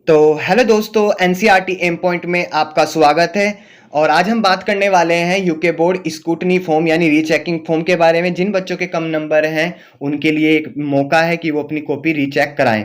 तो हेलो दोस्तों, NCERT M point में आपका स्वागत है। और आज हम बात करने वाले हैं यूके बोर्ड स्क्रूटनी फॉर्म यानी रीचेकिंग फॉर्म के बारे में। जिन बच्चों के कम नंबर हैं उनके लिए एक मौका है कि वो अपनी कॉपी रीचेक कराएं।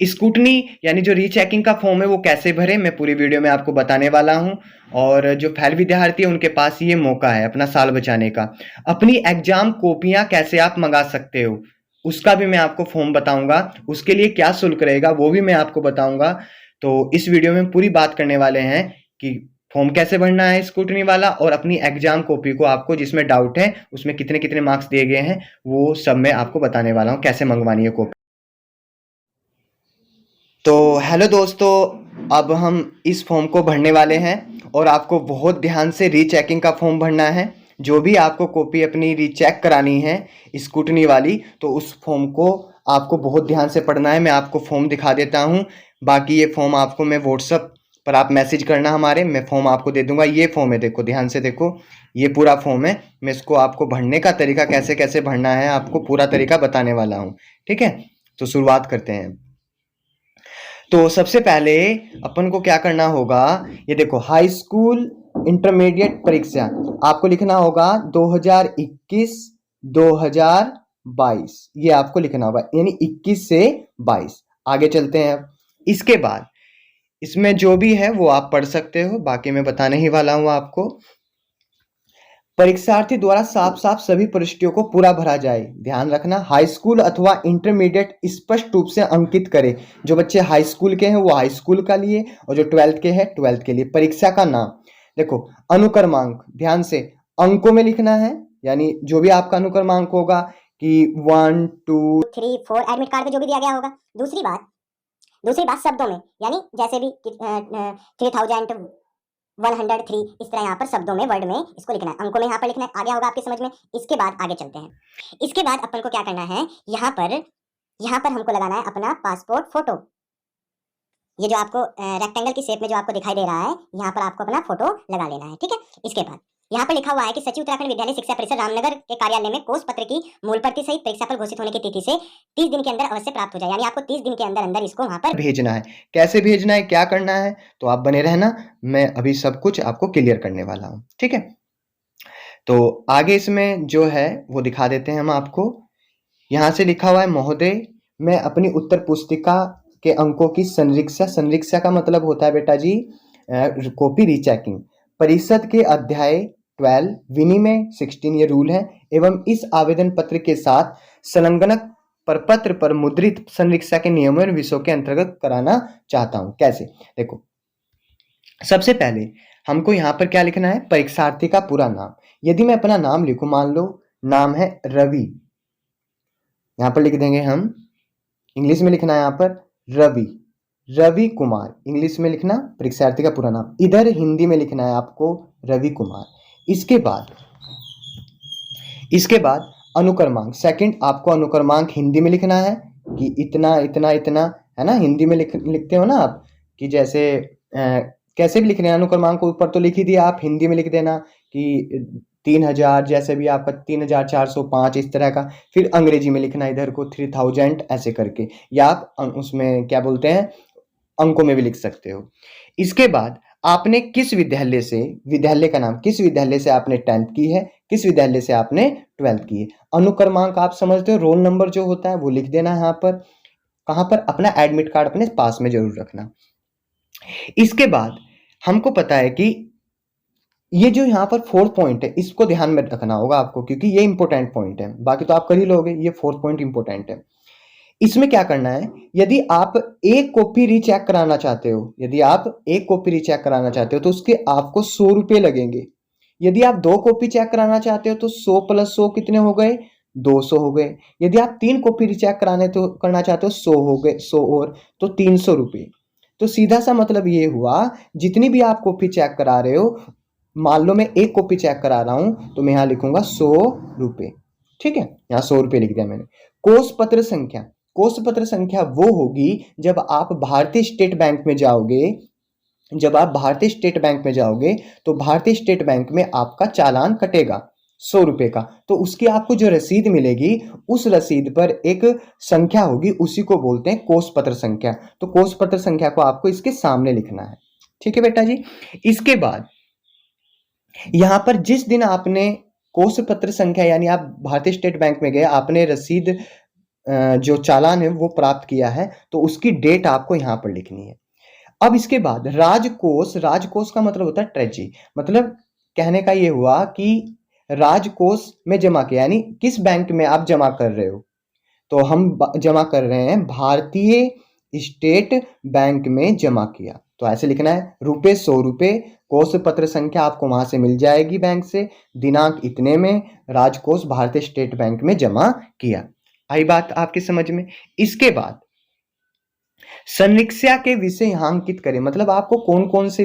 स्क्रूटनी यानी जो रीचेकिंग का फॉर्म है वो कैसे भरें, मैं पूरी वीडियो में आपको बताने वाला हूं। और जो फेल विद्यार्थी है उनके पास ये मौका है अपना साल बचाने का। अपनी एग्जाम कॉपियां कैसे आप मंगा सकते हो उसका भी मैं आपको फॉर्म बताऊंगा। उसके लिए क्या शुल्क रहेगा वो भी मैं आपको बताऊंगा। तो इस वीडियो में पूरी बात करने वाले हैं कि फॉर्म कैसे भरना है स्क्रूटनी वाला, और अपनी एग्जाम कॉपी को आपको जिसमें डाउट है उसमें कितने कितने मार्क्स दिए गए हैं वो सब मैं आपको बताने वाला हूं कैसे मंगवानी है कॉपी। तो हेलो दोस्तों, अब हम इस फॉर्म को भरने वाले हैं और आपको बहुत ध्यान से रीचेकिंग का फॉर्म भरना है। जो भी आपको कॉपी अपनी रीचेक करानी है स्क्रूटनी वाली, तो उस फॉर्म को आपको बहुत ध्यान से पढ़ना है। मैं आपको फॉर्म दिखा देता हूं। बाकी ये फॉर्म आपको मैं व्हाट्सअप पर आप मैसेज करना हमारे, मैं फॉर्म आपको दे दूंगा। ये फॉर्म है, देखो ध्यान से देखो, ये पूरा फॉर्म है। मैं इसको आपको भरने का तरीका कैसे कैसे भरना है आपको पूरा तरीका बताने वाला हूँ। ठीक है, तो शुरुआत करते हैं। तो सबसे पहले अपन को क्या करना होगा, ये देखो हाई स्कूल इंटरमीडिएट परीक्षा आपको लिखना होगा 2021 2022, ये आपको लिखना होगा, यानी 21 से 22। आगे चलते हैं। इसके बाद इसमें जो भी है वो आप पढ़ सकते हो, बाकी मैं बताने ही वाला हूं आपको। परीक्षार्थी द्वारा साफ साफ सभी प्रविष्टियों को पूरा भरा जाए। ध्यान रखना, हाई स्कूल अथवा इंटरमीडिएट स्पष्ट रूप से अंकित करें। जो बच्चे हाई स्कूल के हैं वो हाई स्कूल का लिए, और जो 12th के हैं 12th के लिए। परीक्षा का नाम देखो, अनुक्रमांक ध्यान से अंकों में लिखना है, यानी जो भी आपका अनुक्रमांक होगा कि 1 2 3 4 एडमिट कार्ड पे जो भी दिया गया होगा। दूसरी बात शब्दों में, यानी जैसे भी 3103 इस तरह यहाँ पर शब्दों में, वर्ड में इसको लिखना है। अंकों में यहाँ पर लिखना है। आ गया होगा आपकी समझ में। इसके बाद आगे चलते हैं। इसके बाद अपन को क्या करना है, यहाँ पर हमको लगाना है अपना पासपोर्ट फोटो। ये जो आपको रेक्टेंगल की शेप में जो आपको दिखाई दे रहा है, यहाँ पर आपको अपना फोटो लगा लेना है। ठीक है, इसके बाद यहाँ पर लिखा हुआ है कि सचिव उत्तराखंड विद्यालय शिक्षा परिषद रामनगर के कार्यालय में कोष पत्र की मूल प्रति सहित परीक्षा फल घोषित होने की तिथि से 30 दिन के अंदर अवश्य प्राप्त हो जाए। यानी आपको 30 दिन के अंदर अंदर इसको वहां पर भेजना है। कैसे भेजना है, क्या करना है, तो आप बने रहना, मैं अभी सब कुछ आपको क्लियर करने वाला हूँ। ठीक है, तो आगे इसमें जो है वो दिखा देते हैं हम आपको। यहाँ से लिखा हुआ है, महोदय मैं अपनी उत्तर पुस्तिका के अंकों की संरीक्षा का मतलब होता है बेटा जी कॉपी रीचेकिंग। परिषद के अध्याय 12 विनिमय 16 ये रूल है, एवं इस आवेदन पत्र के साथ संलग्नक प्रपत्र पर मुद्रित संरीक्षा के नियमों और विषयों के अंतर्गत कराना चाहता हूं। कैसे, देखो सबसे पहले हमको यहाँ पर क्या लिखना है, परीक्षार्थी का पूरा नाम। यदि मैं अपना नाम लिखूं, मान लो नाम है रवि, यहाँ पर लिख देंगे हम, इंग्लिश में लिखना है यहाँ पर रवि कुमार, इंग्लिश में लिखना परीक्षार्थी का पूरा नाम। इधर हिंदी में लिखना है आपको रवि कुमार। इसके बाद अनुक्रमांक, सेकंड आपको अनुक्रमांक हिंदी में लिखना है कि इतना इतना इतना, है ना। हिंदी में लिखते हो ना आप, कि जैसे कैसे भी लिख रहे हैं अनुक्रमांक को ऊपर तो लिख ही दिया, आप हिंदी में लिख देना कि 3000, जैसे भी आपका 3405 इस तरह का। फिर अंग्रेजी में लिखना इधर को 3000 ऐसे करके, या आप उसमें क्या बोलते हैं अंकों में भी लिख सकते हो। इसके बाद आपने किस विद्यालय से, विद्यालय का नाम, किस विद्यालय से आपने 10th की है, किस विद्यालय से आपने 12th की है। अनुक्रमांक आप समझते हो, रोल नंबर जो होता है वो लिख देना यहाँ पर। कहाँ पर, अपना एडमिट कार्ड अपने पास में जरूर रखना। इसके बाद हमको पता है कि ये जो यहाँ पर 4th पॉइंट है इसको ध्यान में रखना होगा आपको, क्योंकि ये इंपॉर्टेंट पॉइंट है। बाकी तो आप कर ही लोगे, ये 4th पॉइंट इंपॉर्टेंट है। इसमें क्या करना है, यदि आप एक कॉपी रीचेक कराना चाहते हो, तो उसके आपको 100 रुपये लगेंगे। यदि आप 2 कॉपी चेक कराना चाहते हो तो 100 + 100 कितने हो गए, 200 हो गए। यदि आप 3 कॉपी रीचेक करना चाहते हो 100 हो गए, 100 और तो 300 रुपये। तो सीधा सा मतलब ये हुआ, जितनी भी आप कॉपी चेक करा रहे हो, मान लो मैं एक कॉपी चेक करा रहा हूं तो मैं यहाँ लिखूंगा 100 रुपये। ठीक है, यहाँ 100 रुपये लिख दिया मैंने। कोष पत्र संख्या वो होगी जब आप भारतीय स्टेट बैंक में जाओगे, तो भारतीय स्टेट बैंक में आपका चालान कटेगा। 100 रुपए का, तो उसकी आपको जो रसीद मिलेगी उस रसीद पर एक संख्या होगी, उसी को बोलते हैं कोष पत्र संख्या। तो कोष पत्र संख्या को आपको इसके सामने लिखना है। ठीक है बेटा जी। इसके बाद यहां पर जिस दिन आपने कोष पत्र संख्या यानी आप भारतीय स्टेट बैंक में गए, आपने रसीद जो चालान है वो प्राप्त किया है, तो उसकी डेट आपको यहां पर लिखनी है। अब इसके बाद राजकोष, राजकोष का मतलब होता है ट्रेजरी, मतलब कहने का ये हुआ कि राजकोष में जमा किया, यानी किस बैंक में आप जमा कर रहे हो, तो हम जमा कर रहे हैं भारतीय स्टेट बैंक में जमा किया, तो ऐसे लिखना है रुपए 100, कोष पत्र संख्या आपको वहां से मिल जाएगी बैंक से, दिनांक इतने में राजकोष भारतीय स्टेट बैंक में जमा किया। आई बात आपकी समझ में। इसके बाद संरक्षा के विषय यहाँ अंकित करें, मतलब आपको कौन कौन से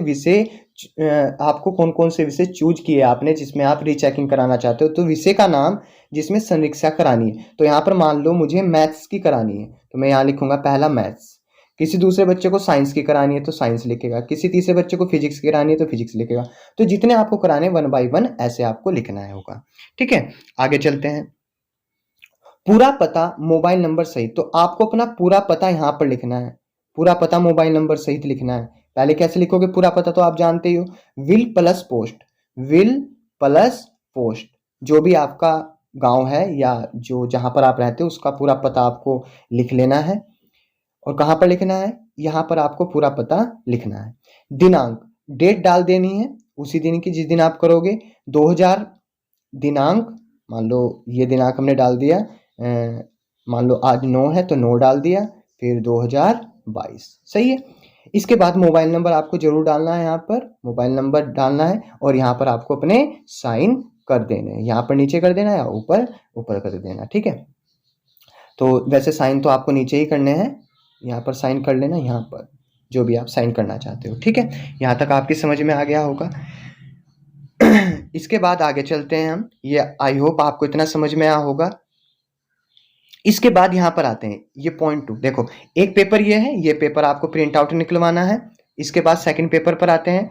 विषय चूज किए आपने जिसमें आप रीचेकिंग कराना चाहते हो, तो विषय का नाम जिसमें संरक्षा करानी है, तो यहाँ पर मान लो मुझे मैथ्स की करानी है, तो मैं यहाँ लिखूंगा पहला मैथ्स। किसी दूसरे बच्चे को साइंस की करानी है तो साइंस लिखेगा, किसी तीसरे बच्चे को फिजिक्स की करानी है तो फिजिक्स लिखेगा। तो जितने आपको कराने 1 बाय 1 ऐसे आपको लिखना है होगा। ठीक है, आगे चलते हैं। पूरा पता मोबाइल नंबर सहित, तो आपको अपना पूरा पता यहाँ पर लिखना है, पूरा पता मोबाइल नंबर सहित लिखना है। पहले कैसे लिखोगे पूरा पता, तो आप जानते ही हो, will plus post, will plus post, जो भी आपका गांव है या जो जहां पर आप रहते हो उसका पूरा पता आपको लिख लेना है। और कहां पर लिखना है, यहां पर आपको पूरा पता लिखना है। दिनांक, डेट डाल देनी है उसी दिन की जिस दिन आप करोगे। 2000 दिनांक, मान लो ये दिनांक हमने डाल दिया, मान लो आज 9 है तो 9 डाल दिया, फिर 2022, सही है। इसके बाद मोबाइल नंबर आपको जरूर डालना है, यहाँ पर मोबाइल नंबर डालना है और यहाँ पर आपको अपने साइन कर देने हैं, यहाँ पर नीचे कर देना है या ऊपर ऊपर कर देना। ठीक है, तो वैसे साइन तो आपको नीचे ही करने हैं, यहाँ पर साइन कर लेना, यहाँ पर जो भी आप साइन करना चाहते हो। ठीक है, यहाँ तक आपकी समझ में आ गया होगा। इसके बाद आगे चलते हैं हम, ये आई होप आपको इतना समझ में आया होगा। इसके बाद यहाँ पर आते हैं, ये पॉइंट 2, देखो एक पेपर ये है, ये पेपर आपको प्रिंट आउट निकलवाना है। इसके बाद सेकंड पेपर पर आते हैं।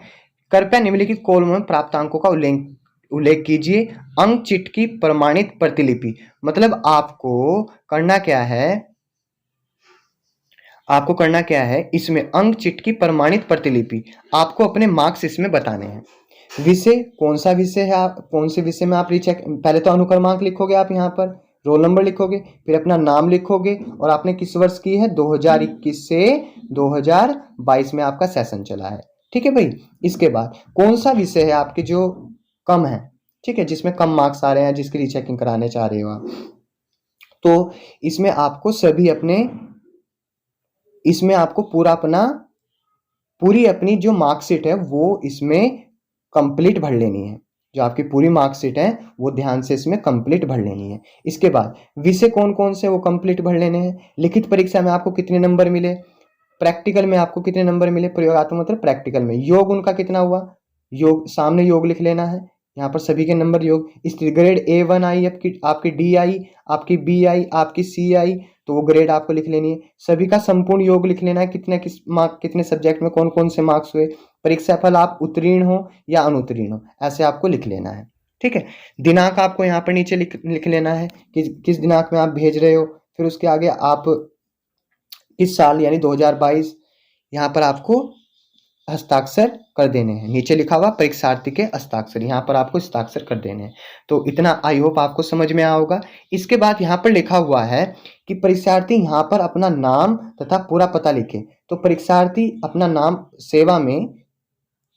कृपया निम्नलिखित कॉलम में प्राप्त अंकों का उल्लेख कीजिए। अंक चिट की प्रमाणित प्रतिलिपि, मतलब आपको करना क्या है, इसमें अंक चिट की प्रमाणित प्रतिलिपि आपको अपने मार्क्स इसमें बताने हैं। विषय, कौन सा विषय है, आप कौन से विषय में आप रीचेक, पहले तो अनुक्रमांक लिखोगे, आप यहाँ पर रोल नंबर लिखोगे, फिर अपना नाम लिखोगे और आपने किस वर्ष की है, 2021 से 2022 में आपका सेशन चला है। ठीक है भाई। इसके बाद कौन सा विषय है आपके जो कम है, ठीक है, जिसमें कम मार्क्स आ रहे हैं, जिसकी रीचेकिंग कराने चाह रहे हो आप, तो इसमें आपको पूरी अपनी जो मार्कशीट है वो इसमें कंप्लीट भर लेनी है। जो आपकी पूरी मार्कशीट है वो ध्यान से इसमें कंप्लीट भर लेनी है। इसके बाद विषय कौन कौन से वो कंप्लीट भर लेने हैं। लिखित परीक्षा में आपको कितने नंबर मिले, प्रैक्टिकल में आपको कितने नंबर मिले, प्रयोगात्मक मतलब प्रैक्टिकल में, योग उनका कितना हुआ, योग सामने योग लिख लेना है, यहाँ पर सभी के नंबर योग। स्थिर ग्रेड A1 आई, आपकी D आई, आपकी B आई, आपकी C आई, तो वो ग्रेड आपको लिख लेनी है। सभी का संपूर्ण योग लिख लेना है, कितने सब्जेक्ट में कौन कौन से मार्क्स हुए, परीक्षा फल आप उत्तीर्ण हो या अनुत्तीर्ण हो, ऐसे आपको लिख लेना है। ठीक है, दिनांक आपको यहाँ पर नीचे लिख लेना है कि किस दिनांक में आप भेज रहे हो, फिर उसके आगे आप किस साल यानी 2022 यहाँ पर आपको हस्ताक्षर कर देने हैं। नीचे लिखा हुआ परीक्षार्थी के हस्ताक्षर, यहाँ पर आपको हस्ताक्षर कर देने हैं। तो इतना आई होप आपको समझ में आया होगा। इसके बाद यहाँ पर लिखा हुआ है कि परीक्षार्थी यहाँ पर अपना नाम तथा पूरा पता लिखे। तो परीक्षार्थी अपना नाम, सेवा में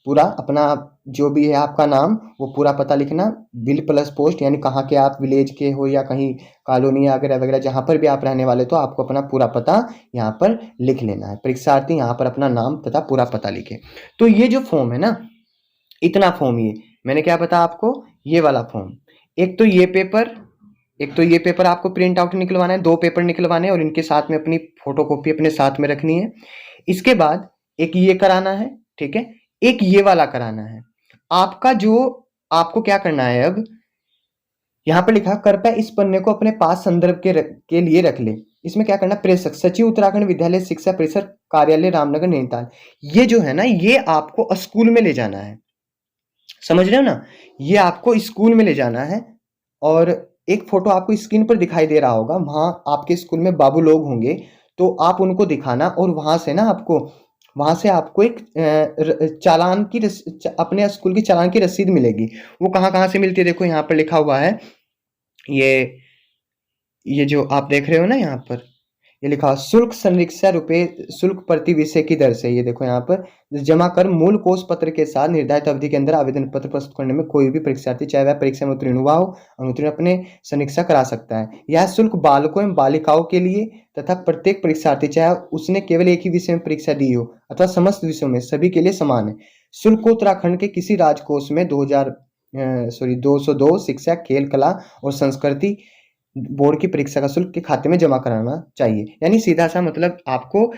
पूरा अपना जो भी है आपका नाम वो पूरा पता लिखना, विल प्लस पोस्ट यानी कहाँ के आप विलेज के हो या कहीं कॉलोनी वगैरह वगैरह जहाँ पर भी आप रहने वाले, तो आपको अपना पूरा पता यहाँ पर लिख लेना है। परीक्षार्थी यहाँ पर अपना नाम तथा पूरा पता लिखे। तो ये जो फॉर्म है ना, इतना फॉर्म, ये मैंने क्या बताया आपको, ये वाला फॉर्म, एक तो ये पेपर आपको प्रिंट आउट निकलवाना है, 2 पेपर निकलवाने हैं और इनके साथ में अपनी फोटोकॉपी अपने साथ में रखनी है। इसके बाद एक ये कराना है, ठीक है, एक ये वाला कराना है। आपको क्या करना है, अब यहां पर लिखा कृपया इस पन्ने को अपने पास संदर्भ के लिए रख ले। इसमें क्या करना, प्रेषक सचिव उत्तराखंड विद्यालय शिक्षा परिषद कार्यालय रामनगर नैनीताल, ये जो है ना, ये आपको स्कूल में ले जाना है, समझ रहे हो ना, ये आपको स्कूल में ले जाना है। और एक फ़ोटो आपको स्क्रीन पर दिखाई दे रहा होगा, वहाँ आपके स्कूल में बाबू लोग होंगे, तो आप उनको दिखाना और वहाँ से आपको एक चालान की अपने स्कूल की चालान की रसीद मिलेगी। वो कहाँ-कहाँ से मिलती है, देखो यहाँ पर लिखा हुआ है, ये ये जो आप देख रहे हो ना यहाँ पर, ये लिखा हुआ शुल्क संरक्षा रुपये शुल्क प्रति विषय की दर से, ये देखो यहाँ पर जमा कर मूल कोष पत्र के साथ निर्धारित अवधि के अंदर आवेदन पत्र प्रस्तुत करने में कोई भी परीक्षार्थी चाहे वह परीक्षा में उत्तीर्ण हुआ हो अनुत्तीर्ण अपने समीक्षा करा सकता है। यह शुल्क बालकों एवं बालिकाओं के लिए तथा प्रत्येक परीक्षार्थी चाहे उसने केवल एक ही विषय में परीक्षा दी हो अथवा समस्त विषयों में सभी के लिए समान है। शुल्क को उत्तराखंड के किसी राजकोष में 202 शिक्षा खेल कला और संस्कृति बोर्ड की परीक्षा का शुल्क के खाते में जमा कराना चाहिए। यानी सीधा सा मतलब आपको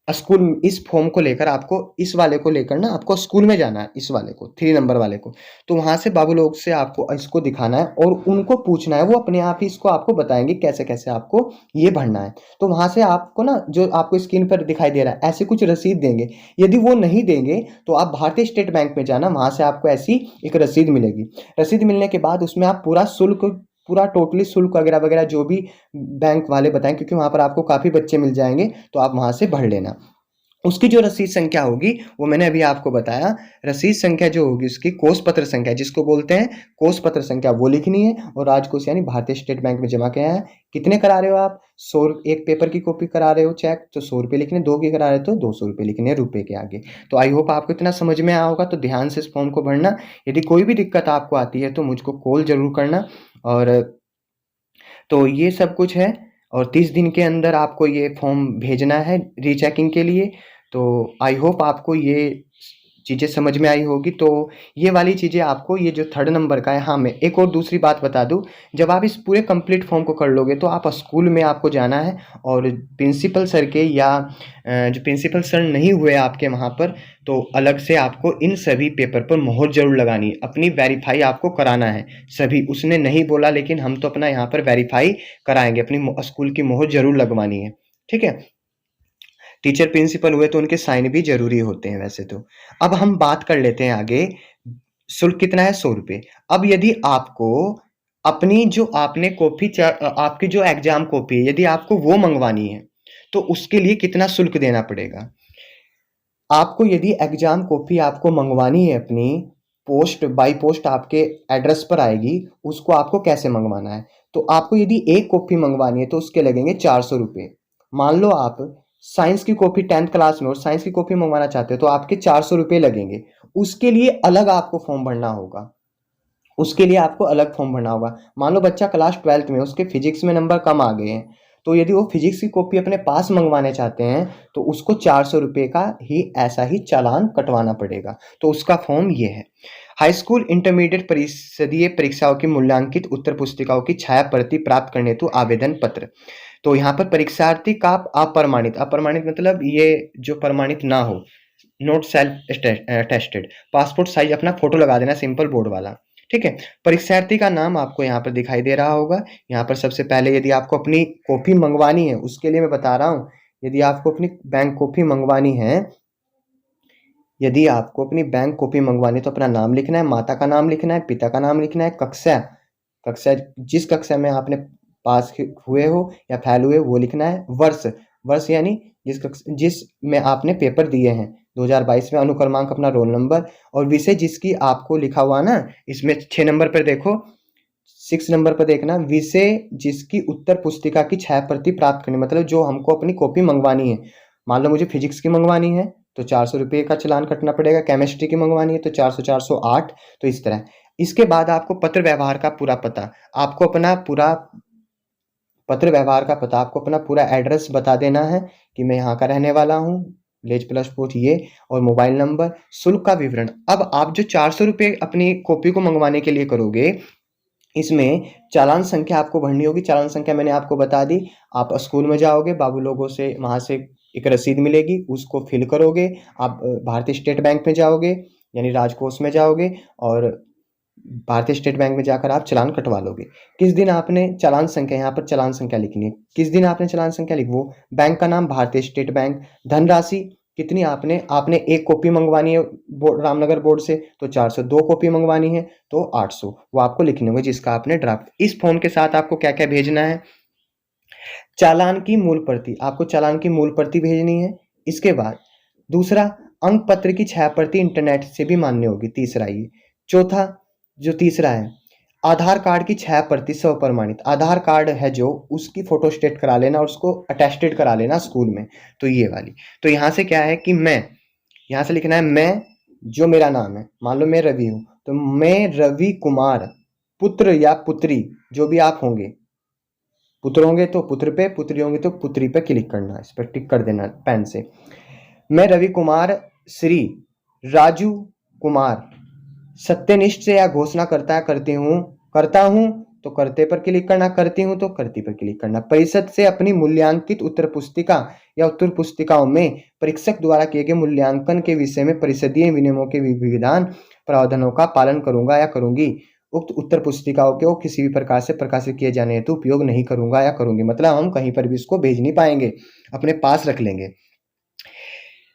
स्कूल इस फॉर्म को लेकर आपको इस वाले को लेकर ना आपको स्कूल में जाना है, इस वाले को 3 नंबर वाले को, तो वहां से बाबू लोग से आपको इसको दिखाना है और उनको पूछना है, वो अपने आप ही इसको आपको बताएंगे कैसे कैसे आपको ये भरना है। तो वहां से आपको ना जो आपको स्क्रीन पर दिखाई दे रहा है ऐसे कुछ रसीद देंगे। यदि वो नहीं देंगे तो आप भारतीय स्टेट बैंक में जाना, वहां से आपको ऐसी एक रसीद मिलेगी। रसीद मिलने के बाद उसमें आप पूरा टोटली शुल्क वगैरह वगैरह जो भी बैंक वाले बताएं, क्योंकि वहां पर आपको काफी बच्चे मिल जाएंगे, तो आप वहां से भर लेना। उसकी जो रसीद संख्या होगी वो मैंने अभी आपको बताया। रसीद संख्या जो होगी उसकी कोष पत्र संख्या जिसको बोलते हैं कोष पत्र संख्या वो लिखनी है, और राजकोष यानी भारतीय स्टेट बैंक में जमा किया है। कितने करा रहे हो आप, 100, एक पेपर की कॉपी करा रहे हो चेक तो 100 रुपये लिखने, 2 की करा रहे हो तो 200 रुपये लिखने रुपये के आगे। तो आई होप आपको इतना समझ में आया होगा, तो ध्यान से इस फॉर्म को भरना। यदि कोई भी दिक्कत आपको आती है तो मुझको कॉल जरूर करना। और तो ये सब कुछ है, और 30 दिन के अंदर आपको ये फॉर्म भेजना है रीचेकिंग के लिए। तो आई होप आपको ये चीज़ें समझ में आई होगी। तो ये वाली चीज़ें आपको, ये जो 3rd नंबर का है, हाँ मैं एक और दूसरी बात बता दूँ, जब आप इस पूरे कंप्लीट फॉर्म को कर लोगे तो आप स्कूल में आपको जाना है और प्रिंसिपल सर के या जो प्रिंसिपल सर नहीं हुए आपके वहाँ पर, तो अलग से आपको इन सभी पेपर पर मोहर जरूर लगानी है, अपनी वेरीफाई आपको कराना है सभी। उसने नहीं बोला लेकिन हम तो अपना यहाँ पर वेरीफाई कराएंगे, अपनी स्कूल की मोहर जरूर लगवानी है, ठीक है। टीचर प्रिंसिपल हुए तो उनके साइन भी जरूरी होते हैं वैसे तो। अब हम बात कर लेते हैं आगे, शुल्क कितना है, 100 रुपये। अब यदि आपको अपनी जो आपने आपकी जो एग्जाम कॉपी है यदि आपको वो मंगवानी है तो उसके लिए कितना शुल्क देना पड़ेगा। आपको यदि एग्जाम कॉपी आपको मंगवानी है अपनी, पोस्ट बाई पोस्ट आपके एड्रेस पर आएगी, उसको आपको कैसे मंगवाना है, तो आपको यदि एक कॉपी मंगवानी है तो उसके लगेंगे 400 रुपये। मान लो आप साइंस की कॉपी 10th क्लास में और साइंस की कॉपी मंगवाना चाहते हो तो आपके 400 रुपये लगेंगे। उसके लिए अलग आपको फॉर्म भरना होगा, उसके लिए आपको अलग फॉर्म भरना होगा। मान लो बच्चा क्लास 12th में, उसके फिजिक्स में नंबर कम आ गए हैं, तो यदि वो फिजिक्स की कॉपी अपने पास मंगवाने चाहते हैं तो उसको 400 रुपये का ही ऐसा ही चालान कटवाना पड़ेगा। तो उसका फॉर्म ये है। हाई स्कूल इंटरमीडिएट परिषदीय परीक्षाओं की मूल्यांकित उत्तर पुस्तिकाओं की छाया प्रति प्राप्त करने हेतु आवेदन पत्र। तो यहाँ पर परीक्षार्थी का अप्रमाणित मतलब ये जो प्रमाणित ना हो, note self tested, passport size अपना फोटो लगा देना सिंपल बोर्ड वाला, ठीक है। परीक्षार्थी का नाम आपको यहाँ पर दिखाई दे रहा होगा। यहाँ पर सबसे पहले यदि आपको अपनी कॉपी मंगवानी है, उसके लिए मैं बता रहा हूँ, यदि आपको अपनी बैंक कॉपी मंगवानी है, यदि आपको अपनी बैंक कॉपी मंगवानी है तो अपना नाम लिखना है, माता का नाम लिखना है, पिता का नाम लिखना है, कक्षा जिस कक्षा में आपने पास हुए हो या फेल हुए वो लिखना है, वर्ष यानी जिस में आपने पेपर दिए हैं 2022 में, अनुक्रमांक अपना रोल नंबर, और विषय जिसकी आपको लिखा हुआ ना इसमें 6 नंबर पर देखो, 6 नंबर पर देखना, विषय जिसकी उत्तर पुस्तिका की छाया प्रति प्राप्त करनी, मतलब जो हमको अपनी कॉपी मंगवानी है। मान लो मुझे फिजिक्स की मंगवानी है तो 400 रुपये का चालान कटना पड़ेगा, केमिस्ट्री की मंगवानी है तो 400 408, तो इस तरह। इसके बाद आपको पत्र व्यवहार का पूरा पता, आपको अपना पूरा पत्र व्यवहार का पता, आपको अपना पूरा एड्रेस बता देना है कि मैं यहाँ का रहने वाला हूँ, विलेज प्लस पोस्ट ये, और मोबाइल नंबर, शुल्क का विवरण। अब आप जो 400 रुपये अपनी कॉपी को मंगवाने के लिए करोगे, इसमें चालान संख्या आपको भरनी होगी। चालान संख्या मैंने आपको बता दी। आप स्कूल में जाओगे, बाबू लोगों से वहाँ से एक रसीद मिलेगी, उसको फिल करोगे। आप भारतीय स्टेट बैंक में जाओगे यानी राजकोष में जाओगे, और भारतीय स्टेट बैंक में जाकर आप चालान कटवा लोगे। किस दिन आपने चालान संख्या, यहाँ पर चालान संख्या लिखनी है, किस दिन आपने चालान संख्या लिखी, वो बैंक का नाम भारतीय स्टेट बैंक, धनराशि कितनी आपने आपने एक कॉपी मंगवानी है रामनगर बोर्ड से तो 400, 2 कॉपी मंगवानी है तो 800, वो आपको लिखने होंगे जिसका आपने ड्राफ्ट। इस फॉर्म के साथ आपको क्या क्या भेजना है, चालान की मूल प्रति, आपको चालान की मूल प्रति भेजनी है। इसके बाद दूसरा, अंक पत्र की 6 प्रति इंटरनेट से भी मान्य होगी, तीसरा ये। चौथा जो तीसरा है, आधार कार्ड की 6 प्रति स्वप्रमाणित, आधार कार्ड है जो उसकी फोटो स्टेट करा लेना और उसको अटेस्टेड करा लेना स्कूल में, तो ये वाली। तो यहाँ से क्या है कि मैं, यहाँ से लिखना है मैं, जो मेरा नाम है, मान लो मैं रवि हूँ, तो मैं रवि कुमार पुत्र या पुत्री जो भी आप होंगे, पुत्र होंगे तो पुत्र पे, पुत्री होंगी तो पुत्री पे क्लिक करना, इस पर टिक कर देना पेन से। मैं रवि कुमार श्री राजू कुमार सत्यनिष्ठ से या घोषणा करता हूँ तो करते पर क्लिक करना, करती हूँ तो करती पर क्लिक करना। परिषद से अपनी मूल्यांकित उत्तर पुस्तिका या उत्तर पुस्तिकाओं में परीक्षक द्वारा किए गए मूल्यांकन के विषय में परिषदीय विनियमों के विधान प्रावधानों का पालन करूंगा या करूंगी। उक्त उत्तर पुस्तिकाओं को किसी भी प्रकार से प्रकाशित किए जाने हेतु उपयोग नहीं करूंगा या करूंगी, मतलब हम कहीं पर भी इसको भेज नहीं पाएंगे, अपने पास रख लेंगे।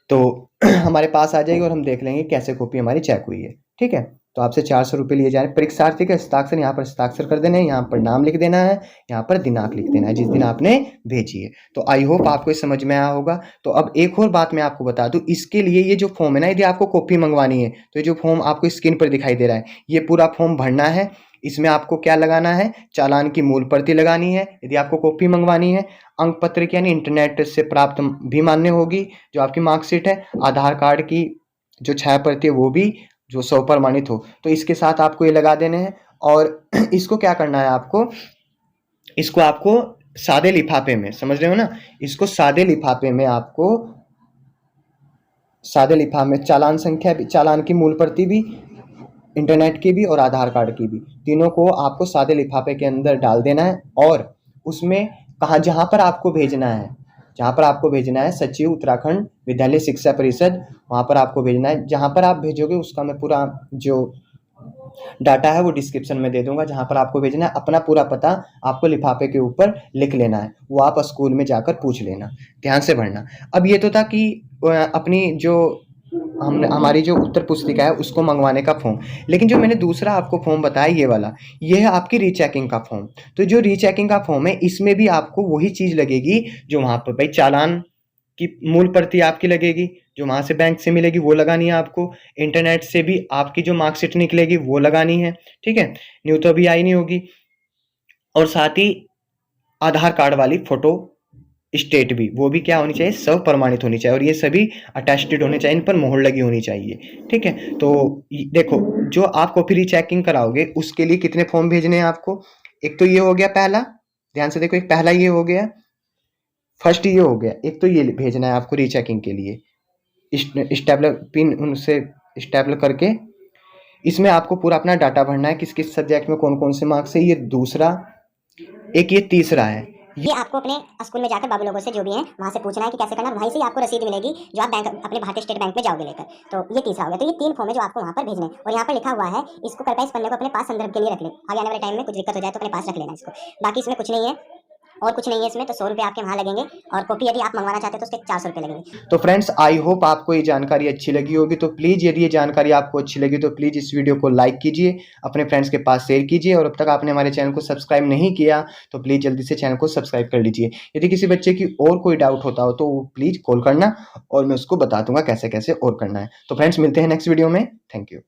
तो हमारे पास आ जाएगी और हम देख लेंगे कैसे कॉपी हमारी चेक हुई है। ठीक है, तो आपसे 400 रुपये लिए जा रहे हैं। परीक्षार्थी का हस्ताक्षर यहाँ पर हस्ताक्षर कर देना है, यहाँ पर नाम लिख देना है, यहाँ पर दिनांक लिख देना है जिस दिन आपने भेजी है। तो आई होप आपको समझ में आया होगा। तो अब एक और बात मैं आपको बता दूं, इसके लिए ये जो फॉर्म है ना, यदि आपको कॉपी मंगवानी है तो ये जो फॉर्म आपको स्क्रीन पर दिखाई दे रहा है, ये पूरा फॉर्म भरना है। इसमें आपको क्या लगाना है, चालान की मूल प्रति लगानी है यदि आपको कॉपी मंगवानी है, अंक पत्र की यानी इंटरनेट से प्राप्त भी मान्य होगी जो आपकी मार्कशीट है, आधार कार्ड की जो 6 प्रति है वो भी जो स्वप्रमाणित हो, तो इसके साथ आपको ये लगा देने हैं। और इसको क्या करना है आपको, इसको आपको सादे लिफाफे में, समझ रहे हो ना, इसको सादे लिफाफे में आपको, सादे लिफाफे में चालान संख्या भी, चालान की मूल प्रति भी, इंटरनेट की भी और आधार कार्ड की भी, तीनों को आपको सादे लिफाफे के अंदर डाल देना है। और उसमें कहाँ, जहाँ पर आपको भेजना है, जहाँ पर आपको भेजना है सचिव उत्तराखंड विद्यालय शिक्षा परिषद, वहाँ पर आपको भेजना है। जहाँ पर आप भेजोगे उसका मैं पूरा जो डाटा है वो डिस्क्रिप्शन में दे दूंगा, जहाँ पर आपको भेजना है। अपना पूरा पता आपको लिफाफे के ऊपर लिख लेना है, वो आप स्कूल में जाकर पूछ लेना, ध्यान से भरना। अब ये तो था कि अपनी जो हमारी जो उत्तर पुस्तिका है उसको मंगवाने का फॉर्म, लेकिन जो मैंने दूसरा आपको फॉर्म बताया ये वाला, ये है आपकी रीचेकिंग का फॉर्म। तो जो रीचेकिंग का फॉर्म है इसमें भी आपको वही चीज़ लगेगी जो वहाँ पर, भाई चालान की मूल प्रति आपकी लगेगी जो वहाँ से बैंक से मिलेगी वो लगानी है आपको, इंटरनेट से भी आपकी जो मार्कशीट निकलेगी वो लगानी है। ठीक है, न्यू तो अभी आई नहीं होगी। और साथ ही आधार कार्ड वाली फोटो स्टेट भी, वो भी क्या होनी चाहिए, सब प्रमाणित होनी चाहिए और ये सभी अटेस्टेड होने चाहिए, इन पर मोहर लगी होनी चाहिए। ठीक है, तो देखो जो आप कॉपी रीचेकिंग कराओगे उसके लिए कितने फॉर्म भेजने हैं आपको, एक तो ये हो गया पहला, ध्यान से देखो, एक पहला ये हो गया, फर्स्ट ये हो गया, एक तो ये भेजना है आपको रीचेकिंग के लिए, स्टेपलर पिन उनसे स्टेपलर करके इसमें आपको पूरा अपना डाटा भरना है, किस किस सब्जेक्ट में कौन कौन से मार्क्स है, ये दूसरा। एक ये तीसरा है, ये आपको अपने स्कूल में जाकर बाबू लोगों से जो भी हैं वहाँ से पूछना है कि कैसे करना, वहीं से ही आपको रसीद मिलेगी जो आप बैंक अपने भारतीय स्टेट बैंक में जाओगे लेकर। तो ये तीसरा हो गया। तो ये 3 फॉर्म है जो आपको वहाँ पर भेजने हैं और यहाँ पर लिखा हुआ है, इसको कृपया इस पन्ने को अपने पास संदर्भ के लिए रख ले, आगे आने वाले टाइम में कुछ दिक्कत हो जाए तो अपने पास रख लेना इसको। बाकी इसमें कुछ नहीं है और कुछ नहीं है इसमें। तो 100 रुपये आपके वहाँ लगेंगे और कॉपी यदि आप मंगवाना चाहते हैं तो उसके 400 रुपये लगेंगे। तो फ्रेंड्स आई होप आपको ये जानकारी अच्छी लगी होगी। तो प्लीज़ यदि ये जानकारी आपको अच्छी लगी तो प्लीज़ इस वीडियो को लाइक कीजिए, अपने फ्रेंड्स के पास शेयर कीजिए और अब तक आपने हमारे चैनल को सब्सक्राइब नहीं किया तो प्लीज़ जल्दी से चैनल को सब्सक्राइब कर लीजिए। यदि किसी बच्चे की और कोई डाउट होता हो तो प्लीज़ कॉल करना और मैं उसको बता दूंगा कैसे कैसे और करना है। तो फ्रेंड्स मिलते हैं नेक्स्ट वीडियो में, थैंक यू।